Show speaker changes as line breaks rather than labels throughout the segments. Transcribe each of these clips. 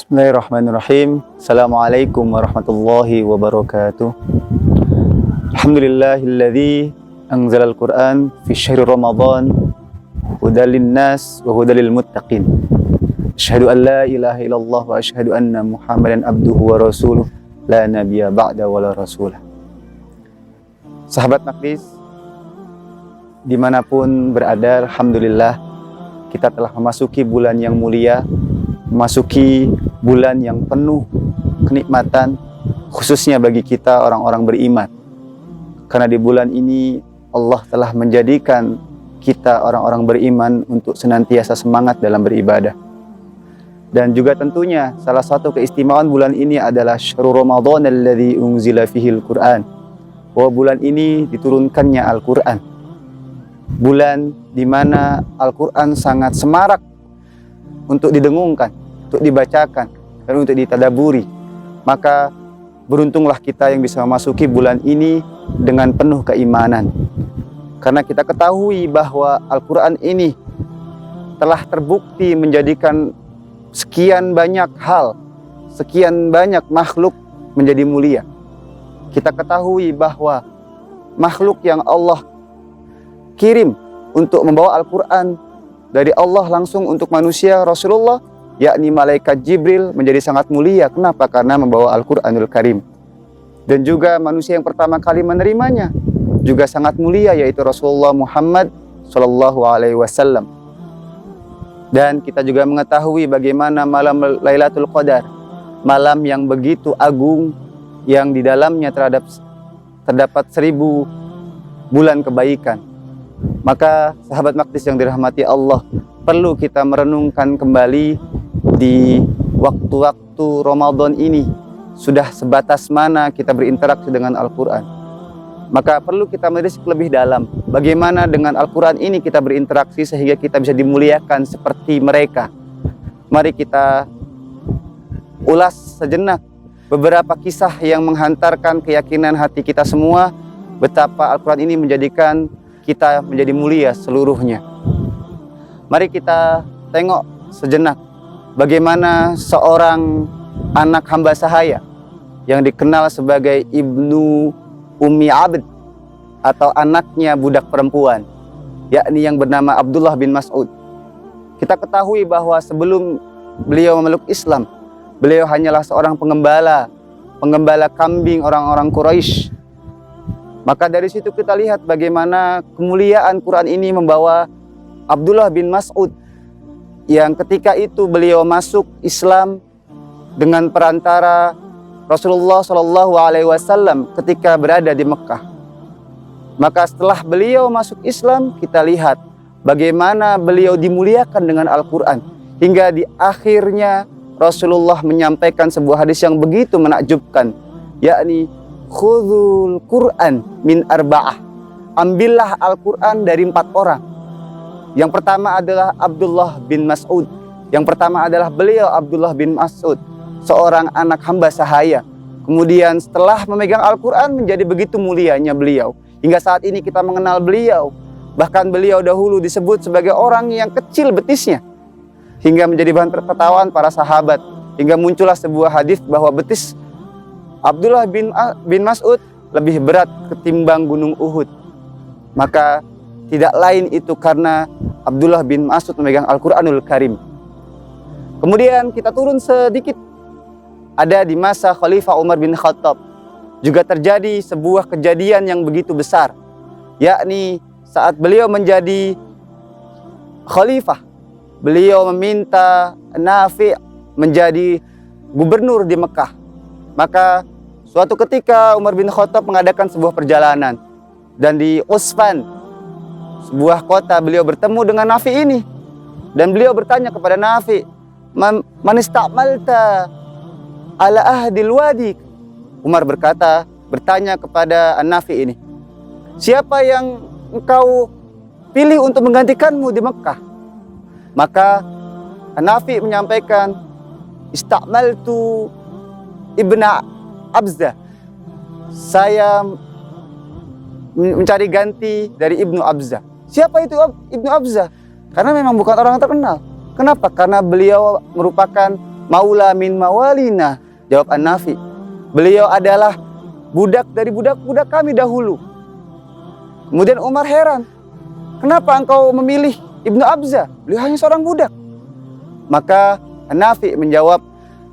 Bismillahirrahmanirrahim. Assalamualaikum warahmatullahi wabarakatuh. Alhamdulillahilladzi anzalal Qur'an fi syahri Ramadan hudal linnas wa hudal lil muttaqin. Asyhadu an la ilaha illallah wa asyhadu anna Muhammadan abduhu wa rasuluh la nabiyya ba'da wa la rasulah. Sahabat Maqdis dimanapun berada, alhamdulillah kita telah memasuki bulan yang mulia, memasuki bulan yang penuh kenikmatan, khususnya bagi kita orang-orang beriman. Karena di bulan ini Allah telah menjadikan kita orang-orang beriman untuk senantiasa semangat dalam beribadah. Dan juga tentunya salah satu keistimewaan bulan ini adalah syahrul Ramadan alladzi unzila fihil Qur'an. Bahwa bulan ini diturunkannya Al-Qur'an. Bulan di mana Al-Qur'an sangat semarak untuk didengungkan, untuk dibacakan, dan untuk ditadaburi. Maka beruntunglah kita yang bisa memasuki bulan ini dengan penuh keimanan. Karena kita ketahui bahwa Al-Quran ini telah terbukti menjadikan sekian banyak hal, sekian banyak makhluk menjadi mulia. Kita ketahui bahwa makhluk yang Allah kirim untuk membawa Al-Quran dari Allah langsung untuk manusia, Rasulullah, yakni malaikat Jibril, menjadi sangat mulia. Kenapa? Karena membawa Al-Quranul Karim. Dan juga manusia yang pertama kali menerimanya juga sangat mulia, yaitu Rasulullah Muhammad Sallallahu Alaihi Wasallam. Dan kita juga mengetahui bagaimana malam Lailatul Qadar, malam yang begitu agung, yang di dalamnya terdapat 1000 bulan kebaikan. Maka sahabat Maqdis yang dirahmati Allah, perlu kita merenungkan kembali di waktu-waktu Ramadan ini, sudah sebatas mana kita berinteraksi dengan Al-Quran. Maka perlu kita melirik lebih dalam, bagaimana dengan Al-Quran ini kita berinteraksi sehingga kita bisa dimuliakan seperti mereka. Mari kita ulas sejenak beberapa kisah yang menghantarkan keyakinan hati kita semua, betapa Al-Quran ini menjadikan kita menjadi mulia seluruhnya. Mari kita tengok sejenak bagaimana seorang anak hamba sahaya yang dikenal sebagai Ibnu Ummi Abd atau anaknya budak perempuan, yakni yang bernama Abdullah bin Mas'ud. Kita ketahui bahwa sebelum beliau memeluk Islam, beliau hanyalah seorang penggembala kambing orang-orang Quraisy. Maka dari situ kita lihat bagaimana kemuliaan Quran ini membawa Abdullah bin Mas'ud yang ketika itu beliau masuk Islam dengan perantara Rasulullah Shallallahu Alaihi Wasallam ketika berada di Mekah. Maka setelah beliau masuk Islam, kita lihat bagaimana beliau dimuliakan dengan Al-Quran. Hingga di akhirnya Rasulullah menyampaikan sebuah hadis yang begitu menakjubkan, yakni khudhul Quran min arba'ah. Ambillah Al-Quran dari 4 orang. Yang pertama adalah Abdullah bin Mas'ud. Yang pertama adalah beliau Abdullah bin Mas'ud, seorang anak hamba sahaya. Kemudian setelah memegang Al-Quran menjadi begitu mulianya beliau. Hingga saat ini kita mengenal beliau. Bahkan beliau dahulu disebut sebagai orang yang kecil betisnya, hingga menjadi bahan tertawaan para sahabat. Hingga muncullah sebuah hadis bahwa betis Abdullah bin Mas'ud lebih berat ketimbang gunung Uhud. Maka tidak lain itu karena Abdullah bin Mas'ud memegang Al-Quranul Karim. Kemudian kita turun sedikit, ada di masa Khalifah Umar bin Khattab juga terjadi sebuah kejadian yang begitu besar, yakni saat beliau menjadi khalifah, beliau meminta Nafi' menjadi gubernur di Mekah. Maka suatu ketika Umar bin Khattab mengadakan sebuah perjalanan, dan di Usfan, sebuah kota, beliau bertemu dengan Nafi ini. Dan beliau bertanya kepada Nafi, "Man ista'malta ala ahdil wadi?" Umar bertanya kepada Nafi ini, "Siapa yang engkau pilih untuk menggantikanmu di Mekah?" Maka Nafi menyampaikan, "Ista'maltu Ibnu Abza." Saya mencari ganti dari Ibnu Abza. Siapa itu Ibnu Abza? Karena memang bukan orang terkenal. Kenapa? Karena beliau merupakan maula min mawalina. Jawab An-Nafi, beliau adalah budak dari budak-budak kami dahulu. Kemudian Umar heran, kenapa engkau memilih Ibnu Abza? Beliau hanya seorang budak. Maka An-Nafi menjawab,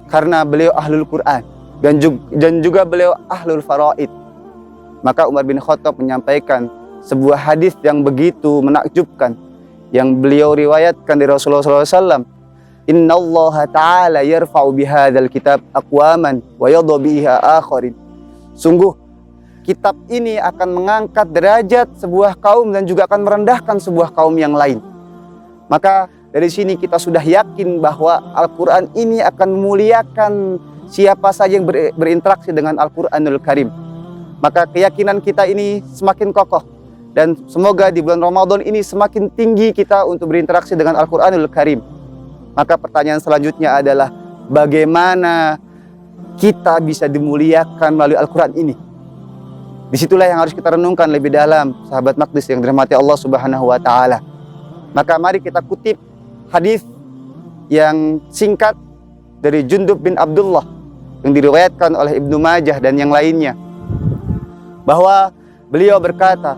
karena beliau ahlul Quran dan juga beliau ahlul faraid. Maka Umar bin Khattab menyampaikan sebuah hadis yang begitu menakjubkan yang beliau riwayatkan dari Rasulullah SAW. Inna Allah Ta'ala yarfa'u bihadzal kitab aqwaman wa yadhu biha akharin. Sungguh kitab ini akan mengangkat derajat sebuah kaum dan juga akan merendahkan sebuah kaum yang lain. Maka dari sini kita sudah yakin bahwa Al-Quran ini akan memuliakan siapa saja yang berinteraksi dengan Al-Quranul Karim. Maka keyakinan kita ini semakin kokoh. Dan semoga di bulan Ramadan ini semakin tinggi kita untuk berinteraksi dengan Al-Quranul Karim. Maka pertanyaan selanjutnya adalah, bagaimana kita bisa dimuliakan melalui Al-Quran ini? Disitulah yang harus kita renungkan lebih dalam, sahabat Maqdis yang dirahmati Allah Subhanahu wa Ta'ala. Maka mari kita kutip hadis yang singkat dari Jundub bin Abdullah yang diriwayatkan oleh Ibnu Majah dan yang lainnya, bahwa beliau berkata,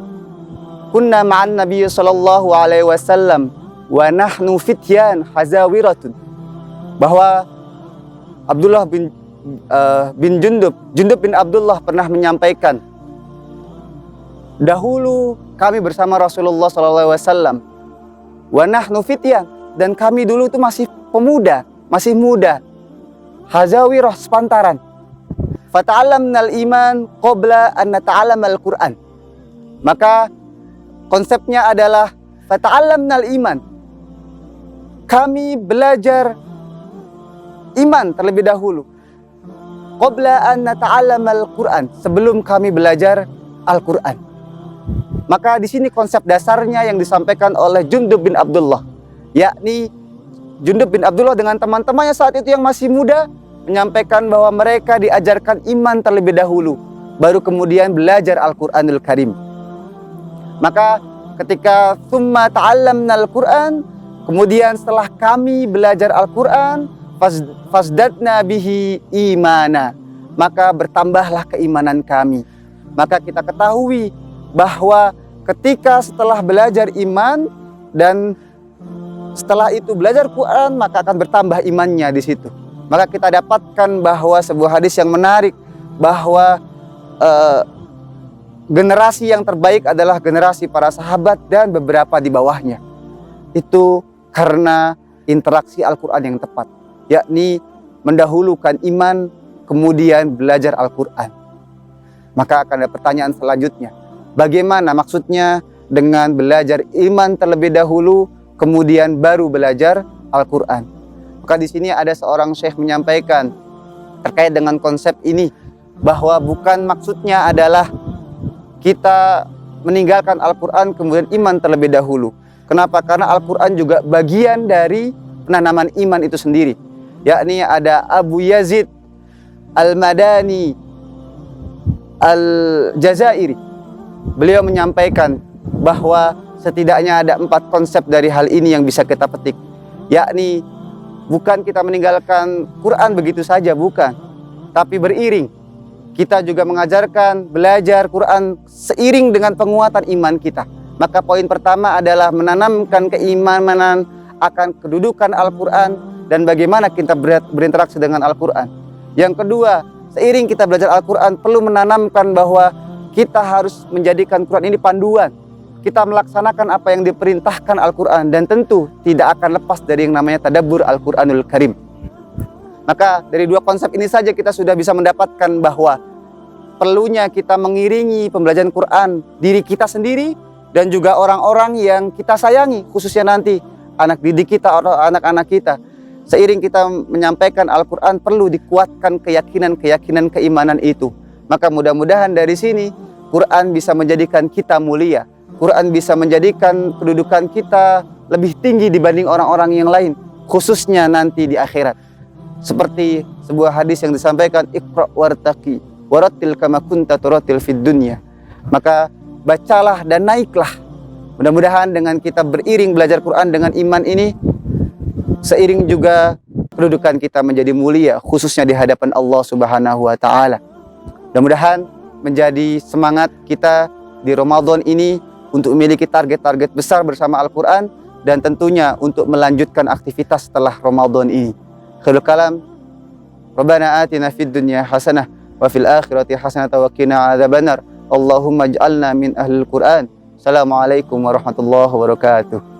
kunna ma'an Nabi sallallahu alaihi wasallam wa nahnu fityan hazawiratun. Bahwa Abdullah bin Jundub bin Abdullah pernah menyampaikan, dahulu kami bersama Rasulullah sallallahu alaihi wasallam wa nahnu fityan, dan kami dulu itu masih pemuda, masih muda, hazawirah, sepantaran. Fata'allamnal iman qabla an nata'allamal Qur'an. Maka konsepnya adalah fata'allamnal iman. Kami belajar iman terlebih dahulu. Qabla an nata'allamal Qur'an, sebelum kami belajar Al-Qur'an. Maka di sini konsep dasarnya yang disampaikan oleh Jundub bin Abdullah, yakni Jundub bin Abdullah dengan teman-temannya saat itu yang masih muda menyampaikan bahwa mereka diajarkan iman terlebih dahulu, baru kemudian belajar Al-Quranul Karim. Maka ketika summa ta'allamnal Quran, kemudian setelah kami belajar Al-Quran, fasdadna bihi imana, maka bertambahlah keimanan kami. Maka kita ketahui bahwa ketika setelah belajar iman dan setelah itu belajar Quran, maka akan bertambah imannya di situ. Maka kita dapatkan bahwa sebuah hadis yang menarik, bahwa generasi yang terbaik adalah generasi para sahabat dan beberapa di bawahnya. Itu karena interaksi Al-Quran yang tepat, yakni mendahulukan iman, kemudian belajar Al-Quran. Maka akan ada pertanyaan selanjutnya, bagaimana maksudnya dengan belajar iman terlebih dahulu, kemudian baru belajar Al-Quran? Maka di sini ada seorang syekh menyampaikan terkait dengan konsep ini, bahwa bukan maksudnya adalah kita meninggalkan Al-Quran kemudian iman terlebih dahulu. Kenapa? Karena Al-Quran juga bagian dari penanaman iman itu sendiri. Yakni ada Abu Yazid Al-Madani Al-Jazairi. Beliau menyampaikan bahwa setidaknya ada 4 konsep dari hal ini yang bisa kita petik. Yakni bukan kita meninggalkan Quran begitu saja, bukan. Tapi beriring. Kita juga mengajarkan belajar Quran seiring dengan penguatan iman kita. Maka poin pertama adalah menanamkan keimanan akan kedudukan Al-Quran dan bagaimana kita berinteraksi dengan Al-Quran. Yang kedua, seiring kita belajar Al-Quran perlu menanamkan bahwa kita harus menjadikan Quran ini panduan. Kita melaksanakan apa yang diperintahkan Al-Quran dan tentu tidak akan lepas dari yang namanya tadabbur Al-Quranul Karim. Maka dari 2 konsep ini saja kita sudah bisa mendapatkan bahwa perlunya kita mengiringi pembelajaran Quran diri kita sendiri dan juga orang-orang yang kita sayangi, khususnya nanti anak didik kita atau anak-anak kita. Seiring kita menyampaikan Al-Quran perlu dikuatkan keyakinan-keyakinan keimanan itu. Maka mudah-mudahan dari sini Quran bisa menjadikan kita mulia. Quran bisa menjadikan kedudukan kita lebih tinggi dibanding orang-orang yang lain, khususnya nanti di akhirat. Seperti sebuah hadis yang disampaikan, Iqra wartaqi warattil kama kunta turattil fid dunya. Maka bacalah dan naiklah. Mudah-mudahan dengan kita beriring belajar Quran dengan iman ini, seiring juga kedudukan kita menjadi mulia, khususnya di hadapan Allah Subhanahu wa Ta'ala. Mudah-mudahan menjadi semangat kita di Ramadan ini untuk memiliki target-target besar bersama Al-Quran, dan tentunya untuk melanjutkan aktivitas setelah Ramadan ini. Khairul kalam, Rabbana atina fid dunya hasanah wa fil akhirati hasanah wa qina adzabannar. Allahumma ij'alna min ahlil Qur'an. Assalamualaikum warahmatullahi wabarakatuh.